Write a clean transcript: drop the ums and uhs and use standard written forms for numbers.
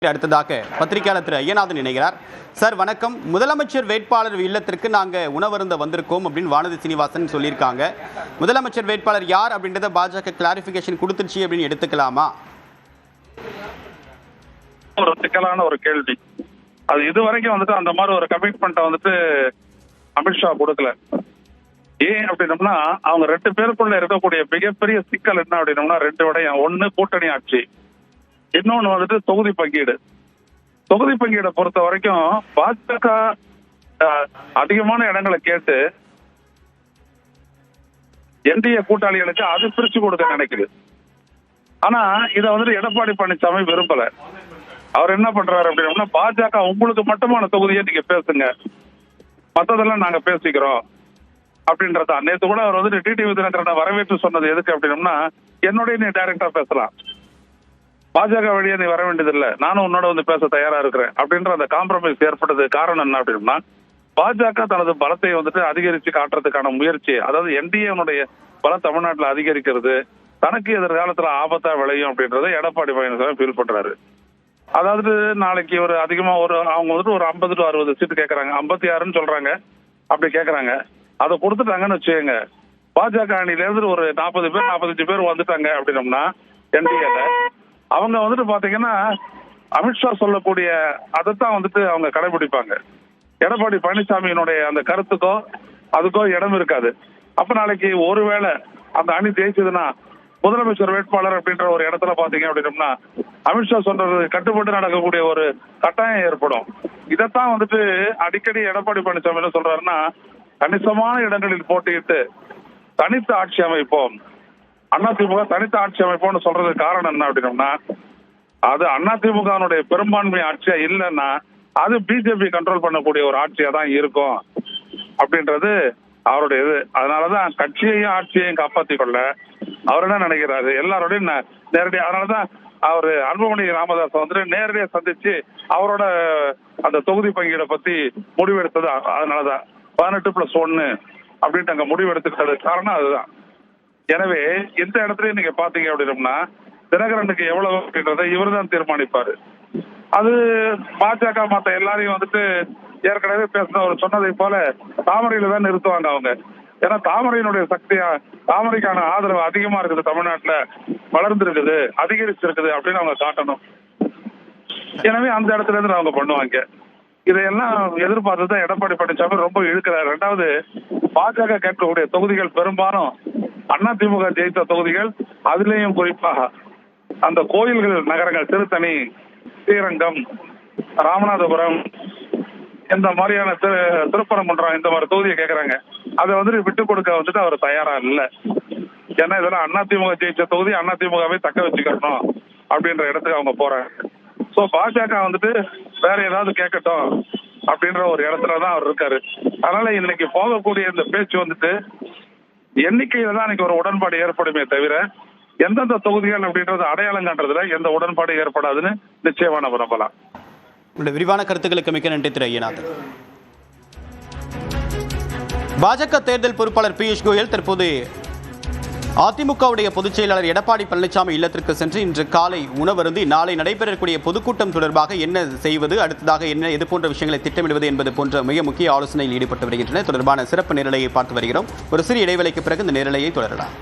அடுத்ததாக பத்திரிகையாளர் திரு ஐயநாதன் இணைகிறார். சார் வணக்கம். முதலமைச்சர் வேட்பாளர் இல்லத்திற்கு நாங்கள் உணவருந்த வந்திருக்கோம் அப்படின்னு வானதி சீனிவாசன் சொல்லியிருக்காங்க. முதலமைச்சர் வேட்பாளர் யார் அப்படின்றத பாஜக கிளாரிபிகேஷன் கொடுத்துருச்சு அப்படின்னு எடுத்துக்கலாமா? ஒரு சிக்கலான ஒரு கேள்வி. அது இதுவரைக்கும் அந்த மாதிரி ஒரு கமிட்மெண்ட்டை அமித்ஷா கொடுக்கல. ஏன் அப்படின்னம்னா அவங்க 2 பேருக்குள்ள இருக்கக்கூடிய மிகப்பெரிய சிக்கல் என்ன அப்படின்னம்னா 2 விடயம். ஒண்ணு கூட்டணி ஆட்சி, இன்னொன்னு தொகுதி பங்கீடு. தொகுதி பங்கீடை பொறுத்த வரைக்கும் பாஜக அதிகமான இடங்களை கேட்டு என்டிஏ கூட்டாளிகளுக்கு அது பிரிச்சு கொடுக்க நினைக்குது. ஆனா இதை எடப்பாடி பழனிசாமி விரும்பல. அவர் என்ன பண்றாரு அப்படின்னா, பாஜக உங்களுக்கு மட்டுமான தொகுதியை நீங்க பேசுங்க, மத்ததெல்லாம் நாங்க பேசிக்கிறோம் அப்படின்றதா. நேற்று கூட அவர் டிடிவி தினகரனை வரவேற்று சொன்னது எதுக்கு அப்படின்னம்னா, என்னோட நீ டைரக்டா பேசலாம், பாஜக வழியா நீ வர வேண்டியதில்லை, நானும் உன்னோட பேச தயாரா இருக்கிறேன் அப்படின்ற அந்த காம்ப்ரமைஸ் ஏற்பட்டது. காரணம் என்ன அப்படின்னா, பாஜக தனது பலத்தை அதிகரிச்சு காட்டுறதுக்கான முயற்சி, அதாவது என்டிஏனுடைய பலம் தமிழ்நாட்டில் அதிகரிக்கிறது தனக்கு எதிர்காலத்துல ஆபத்தா விளையும் அப்படின்றத எடப்பாடி பழனிசாமி ஃபீல் பண்றாரு. அதாவது நாளைக்கு ஒரு அதிகமா அவங்க ஒரு 50 to 60 சீட்டு கேட்கறாங்க, 56ன்னு சொல்றாங்க, அப்படி கேட்கறாங்க. அதை கொடுத்துட்டாங்கன்னு வச்சுக்கோங்க, பாஜக அணில இருந்து ஒரு 40 பேர் 45 பேர் வந்துட்டாங்க அப்படின்னம்னா என்டிஏல அவங்க பாத்தீங்கன்னா அமித்ஷா சொல்லக்கூடிய அதைத்தான் அவங்க கடைபிடிப்பாங்க. எடப்பாடி பழனிசாமியினுடைய அந்த கருத்துக்கோ அதுக்கோ இடம் இருக்காது. அப்ப நாளைக்கு ஒருவேளை அந்த அணி ஜெயிச்சதுன்னா முதலமைச்சர் வேட்பாளர் அப்படின்ற ஒரு இடத்துல பாத்தீங்க அப்படின்னம்னா அமித்ஷா சொல்றது கட்டுப்பட்டு நடக்கக்கூடிய ஒரு கட்டாயம் ஏற்படும். இதைத்தான் அடிக்கடி எடப்பாடி பழனிசாமி என்ன சொல்றாருன்னா, கணிசமான இடங்களில் போட்டியிட்டு தனித்த ஆட்சி அமைப்போம், அதிமுக தனித்த ஆட்சி அமைப்போம்னு சொல்றதுக்கு காரணம் என்ன அப்படின்னம்னா, அது அதிமுகனுடைய பெரும்பான்மை ஆட்சியா இல்லைன்னா அது பிஜேபி கண்ட்ரோல் பண்ணக்கூடிய ஒரு ஆட்சியா தான் இருக்கும் அப்படின்றது அவருடைய இது. அதனாலதான் கட்சியையும் ஆட்சியையும் காப்பாற்றிக் கொள்ள அவர் என்ன நினைக்கிறாரு, எல்லாரோடையும் நேரடியாக. அதனாலதான் அவரு அன்புமணி ராமதாஸ் நேரடியா சந்திச்சு அவரோட அந்த தொகுதி பங்கீடை பத்தி முடிவெடுத்தது. அதனாலதான் 18+1 அப்படின்ட்டு அங்க முடிவெடுத்துக்கிட்டது காரணம் அதுதான். எனவே இந்த இடத்துலயும் நீங்க பாத்தீங்க அப்படின்னம்னா தினகரனுக்கு எவ்வளவு அப்படின்றத இவர் தான் தீர்மானிப்பாரு. அது பாஜக மத்த எல்லாரையும் ஏற்கனவே பேசினவர் சொன்னதை போல தாமரையில தான் நிறுத்துவாங்க அவங்க. ஏன்னா தாமரையினுடைய சக்தியா, தாமரைக்கான ஆதரவு அதிகமா இருக்குது, தமிழ்நாட்டுல வளர்ந்துருக்குது, அதிகரிச்சிருக்குது அப்படின்னு அவங்க காட்டணும். எனவே அந்த இடத்துல இருந்து அவங்க பண்ணுவாங்க. இதையெல்லாம் எதிர்பார்த்துதான் எடப்பாடி பழனிசாமி ரொம்ப இழுக்கிறார். 2வது, பாஜக கேட்கக்கூடிய தொகுதிகள் பெரும்பாலும் அதிமுக ஜெயித்த தொகுதிகள், அதுலேயும் குறிப்பாக அந்த கோயில்கள் நகரங்கள், திருத்தணி, ஸ்ரீரங்கம், ராமநாதபுரம், இந்த மாதிரியான திருப்பரங்குன்றம், இந்த மாதிரி தொகுதியை கேட்கறாங்க. அதை விட்டு கொடுக்க அவர் தயாரா இல்லை. ஏன்னா இதெல்லாம் அதிமுக ஜெயிச்ச தொகுதி, அதிமுகவே தக்க வச்சுக்கணும் அப்படின்ற இடத்துக்கு அவங்க போறாங்க. சோ பாஜக வேற ஏதாவது கேட்கட்டும் அப்படின்ற ஒரு இடத்துலதான் அவர் இருக்காரு. அதனால இன்னைக்கு போகக்கூடிய இந்த பேச்சு எண்ணிக்கையில தான் இன்னைக்கு ஒரு உடன்பாடு ஏற்படுமே தவிர எந்தெந்த தொகுதிகள் அப்படின்றது அடையாளம் காண்றதுல எந்த உடன்பாடு ஏற்படாதுன்னு நிச்சயமா நம்ம நம்பலாம். விரிவான கருத்துக்களுக்கு மிக்க நன்றி திரு ஐயநாதன். பாஜக தேர்தல் பொறுப்பாளர் பியூஷ் கோயல் தற்போது அதிமுகவுடைய பொதுச் செயலாளர் எடப்பாடி பழனிசாமி இல்லத்திற்கு சென்று இன்று காலை உணவருந்தி நாளை நடைபெறக்கூடிய பொதுக்கூட்டம் தொடர்பாக என்ன செய்வது, அடுத்ததாக என்ன இது போன்ற விஷயங்களை திட்டமிடுவது என்பது போன்ற மிக முக்கிய ஆலோசனையில் ஈடுபட்டு வருகின்றன. தொடர்பான சிறப்பு நேரலையை பார்த்து வருகிறோம். ஒரு சிறிய இடைவேளைக்கு பிறகு இந்த நேரலையை தொடரலாம்.